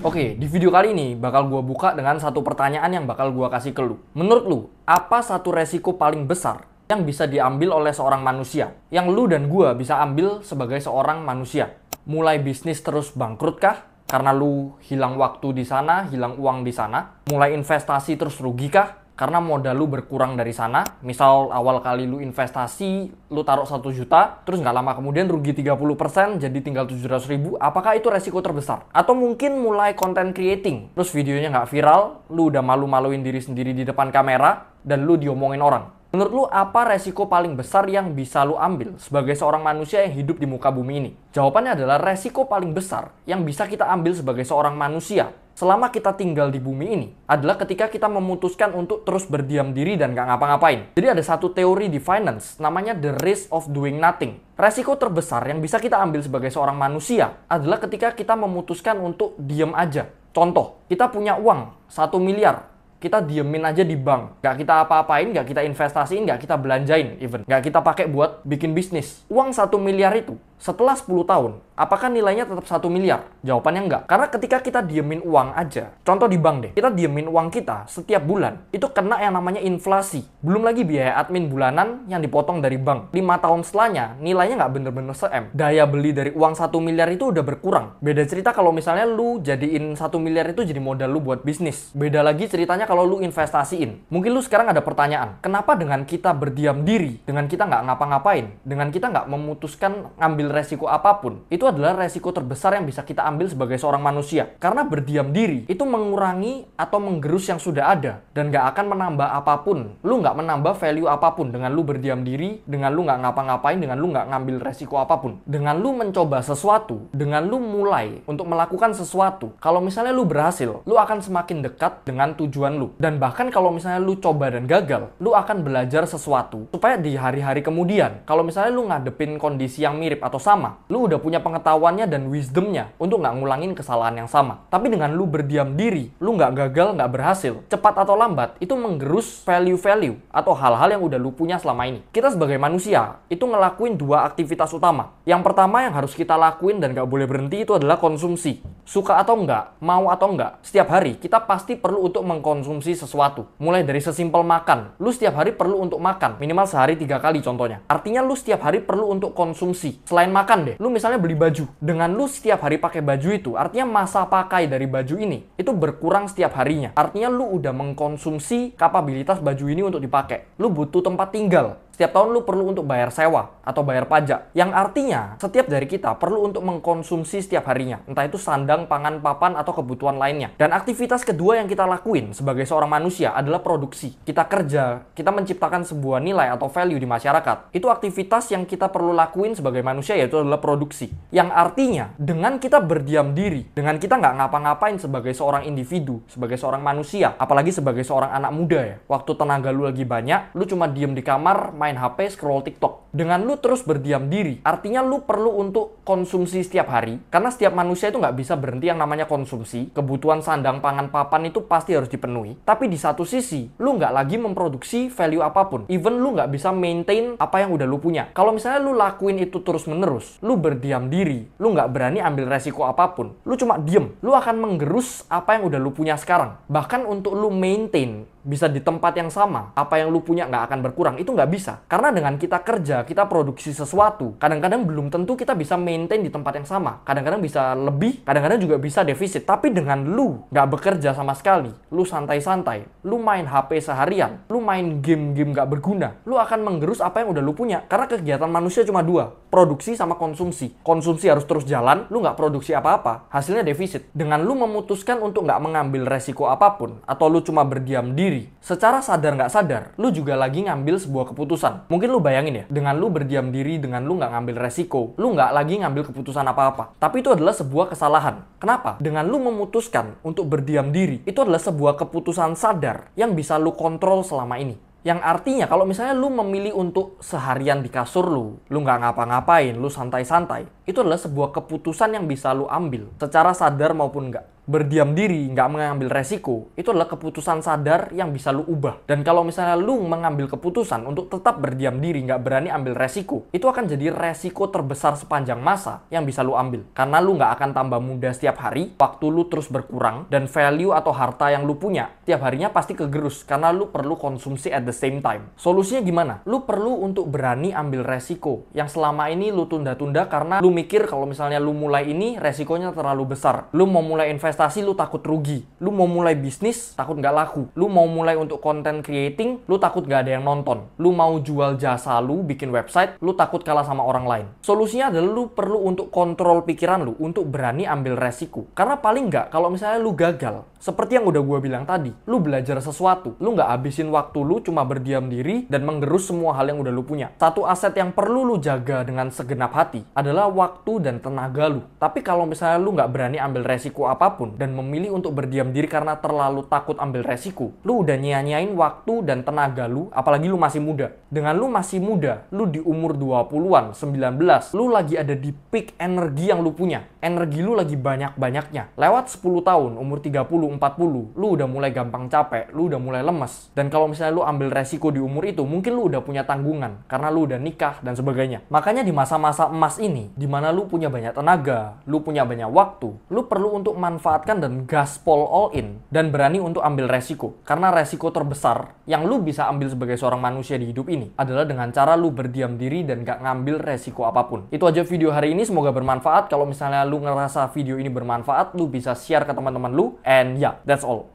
Oke, di video kali ini bakal gue buka dengan satu pertanyaan yang bakal gue kasih ke lu. Menurut lu, apa satu resiko paling besar yang bisa diambil oleh seorang manusia? Yang lu dan gue bisa ambil sebagai seorang manusia. Mulai bisnis terus bangkrut kah? Karena lu hilang waktu di sana, hilang uang di sana. Mulai investasi terus rugi kah? Karena modal lu berkurang dari sana. Misal awal kali lu investasi, lu taruh 1 juta, terus nggak lama kemudian rugi 30%, jadi tinggal 700 ribu. Apakah itu resiko terbesar? Atau mungkin mulai content creating, terus videonya nggak viral, lu udah malu-maluin diri sendiri di depan kamera, dan lu diomongin orang. Menurut lu, apa resiko paling besar yang bisa lu ambil sebagai seorang manusia yang hidup di muka bumi ini? Jawabannya adalah resiko paling besar yang bisa kita ambil sebagai seorang manusia selama kita tinggal di bumi ini adalah ketika kita memutuskan untuk terus berdiam diri dan gak ngapa-ngapain. Jadi ada satu teori di finance namanya the risk of doing nothing. Resiko terbesar yang bisa kita ambil sebagai seorang manusia adalah ketika kita memutuskan untuk diam aja. Contoh, kita punya uang 1 miliar. Kita diemin aja di bank. Nggak kita apa-apain, nggak kita investasiin, nggak kita belanjain even. Nggak kita pakai buat bikin bisnis. Uang 1 miliar itu, setelah 10 tahun, apakah nilainya tetap 1 miliar? Jawabannya enggak. Karena ketika kita diemin uang aja, contoh di bank deh, kita diemin uang kita setiap bulan, itu kena yang namanya inflasi. Belum lagi biaya admin bulanan yang dipotong dari bank. 5 tahun setelahnya, nilainya nggak bener-bener se-M. Daya beli dari uang 1 miliar itu udah berkurang. Beda cerita kalau misalnya lu jadiin 1 miliar itu jadi modal lu buat bisnis. Beda lagi ceritanya kalau lu investasiin. Mungkin lu sekarang ada pertanyaan, kenapa dengan kita berdiam diri, dengan kita nggak ngapa-ngapain, dengan kita nggak memutuskan ngambil resiko apapun, itu adalah resiko terbesar yang bisa kita ambil sebagai seorang manusia. Karena berdiam diri itu mengurangi atau menggerus yang sudah ada dan nggak akan menambah apapun. Lu nggak menambah value apapun dengan lu berdiam diri, dengan lu nggak ngapa-ngapain, dengan lu nggak ngambil resiko apapun. Dengan lu mencoba sesuatu, dengan lu mulai untuk melakukan sesuatu, kalau misalnya lu berhasil, lu akan semakin dekat dengan tujuan lu. Dan bahkan kalau misalnya lu coba dan gagal, lu akan belajar sesuatu supaya di hari-hari kemudian, kalau misalnya lu ngadepin kondisi yang mirip atau sama, lu udah punya pengetahuannya dan wisdomnya untuk nggak ngulangin kesalahan yang sama. Tapi dengan lu berdiam diri, lu nggak gagal, nggak berhasil, cepat atau lambat, itu menggerus value-value atau hal-hal yang udah lu punya selama ini. Kita sebagai manusia, itu ngelakuin 2 aktivitas utama. Yang pertama yang harus kita lakuin dan nggak boleh berhenti itu adalah konsumsi. Suka atau enggak, mau atau enggak, setiap hari kita pasti perlu untuk mengkonsumsi sesuatu. Mulai dari sesimpel makan, lu setiap hari perlu untuk makan, minimal sehari 3 kali contohnya. Artinya lu setiap hari perlu untuk konsumsi. Selain makan deh, lu misalnya beli baju. Dengan lu setiap hari pakai baju itu, artinya masa pakai dari baju ini itu berkurang setiap harinya. Artinya lu udah mengkonsumsi kapabilitas baju ini untuk dipakai. Lu butuh tempat tinggal. Setiap tahun lu perlu untuk bayar sewa atau bayar pajak. Yang artinya setiap dari kita perlu untuk mengkonsumsi setiap harinya. Entah itu sandang, pangan, papan, atau kebutuhan lainnya. Dan aktivitas kedua yang kita lakuin sebagai seorang manusia adalah produksi. Kita kerja, kita menciptakan sebuah nilai atau value di masyarakat. Itu aktivitas yang kita perlu lakuin sebagai manusia, yaitu adalah produksi. Yang artinya dengan kita berdiam diri, dengan kita nggak ngapa-ngapain sebagai seorang individu, sebagai seorang manusia, apalagi sebagai seorang anak muda ya. Waktu tenaga lu lagi banyak, lu cuma diem di kamar, main HP, scroll TikTok. Dengan lu terus berdiam diri, artinya lu perlu untuk konsumsi setiap hari. Karena setiap manusia itu nggak bisa berhenti yang namanya konsumsi. Kebutuhan sandang, pangan, papan itu pasti harus dipenuhi. Tapi di satu sisi, lu nggak lagi memproduksi value apapun. Even lu nggak bisa maintain apa yang udah lu punya. Kalau misalnya lu lakuin itu terus-menerus, lu berdiam diri, lu nggak berani ambil resiko apapun, lu cuma diem, lu akan menggerus apa yang udah lu punya sekarang. Bahkan untuk lu maintain bisa di tempat yang sama, apa yang lu punya nggak akan berkurang, itu nggak bisa. Karena dengan kita kerja, kita produksi sesuatu, kadang-kadang belum tentu kita bisa maintain di tempat yang sama. Kadang-kadang bisa lebih, kadang-kadang juga bisa defisit. Tapi dengan lu nggak bekerja sama sekali, lu santai-santai, lu main HP seharian, lu main game-game nggak berguna, lu akan menggerus apa yang udah lu punya. Karena kegiatan manusia cuma 2, produksi sama konsumsi. Konsumsi harus terus jalan, lu nggak produksi apa-apa, hasilnya defisit. Dengan lu memutuskan untuk nggak mengambil resiko apapun, atau lu cuma berdiam diri, secara sadar nggak sadar, lu juga lagi ngambil sebuah keputusan. Mungkin lu bayangin ya, dengan lu berdiam diri, dengan lu nggak ngambil resiko, lu nggak lagi ngambil keputusan apa-apa. Tapi itu adalah sebuah kesalahan. Kenapa? Dengan lu memutuskan untuk berdiam diri, itu adalah sebuah keputusan sadar yang bisa lu kontrol selama ini. Yang artinya kalau misalnya lu memilih untuk seharian di kasur lu nggak ngapa-ngapain, lu santai-santai, itu adalah sebuah keputusan yang bisa lu ambil secara sadar maupun enggak. berdiam diri, nggak mengambil resiko, itu adalah keputusan sadar yang bisa lu ubah. Dan kalau misalnya lu mengambil keputusan untuk tetap berdiam diri, nggak berani ambil resiko, itu akan jadi resiko terbesar sepanjang masa yang bisa lu ambil. Karena lu nggak akan tambah muda setiap hari, waktu lu terus berkurang, dan value atau harta yang lu punya tiap harinya pasti kegerus karena lu perlu konsumsi at the same time. Solusinya gimana? Lu perlu untuk berani ambil resiko yang selama ini lu tunda-tunda karena lu mikir kalau misalnya lu mulai ini resikonya terlalu besar. Lu mau mulai investasi, lu takut rugi. Lu mau mulai bisnis, takut nggak laku. Lu mau mulai untuk content creating, lu takut nggak ada yang nonton. Lu mau jual jasa lu, bikin website, lu takut kalah sama orang lain. Solusinya adalah lu perlu untuk kontrol pikiran lu, untuk berani ambil resiko. Karena paling nggak, kalau misalnya lu gagal, seperti yang udah gue bilang tadi, lu belajar sesuatu. Lu nggak habisin waktu lu cuma berdiam diri dan menggerus semua hal yang udah lu punya. Satu aset yang perlu lu jaga dengan segenap hati adalah waktu dan tenaga lu. Tapi kalau misalnya lu nggak berani ambil resiko apapun dan memilih untuk berdiam diri karena terlalu takut ambil resiko, lu udah nyia-nyiain waktu dan tenaga lu, apalagi lu masih muda. Dengan lu masih muda, lu di umur 20-an, 19, lu lagi ada di peak energi yang lu punya. Energi lu lagi banyak-banyaknya. Lewat 10 tahun, umur 30, 40, lu udah mulai gampang capek, lu udah mulai lemes. Dan kalau misalnya lu ambil resiko di umur itu, mungkin lu udah punya tanggungan karena lu udah nikah dan sebagainya. Makanya di masa-masa emas ini, di mana lu punya banyak tenaga, lu punya banyak waktu, lu perlu untuk manfaatkan dan gaspol all in dan berani untuk ambil resiko. Karena resiko terbesar yang lu bisa ambil sebagai seorang manusia di hidup ini adalah dengan cara lu berdiam diri dan gak ngambil resiko apapun. Itu aja video hari ini, semoga bermanfaat. Kalau misalnya lu ngerasa video ini bermanfaat, lu bisa share ke teman-teman lu. And yeah, that's all.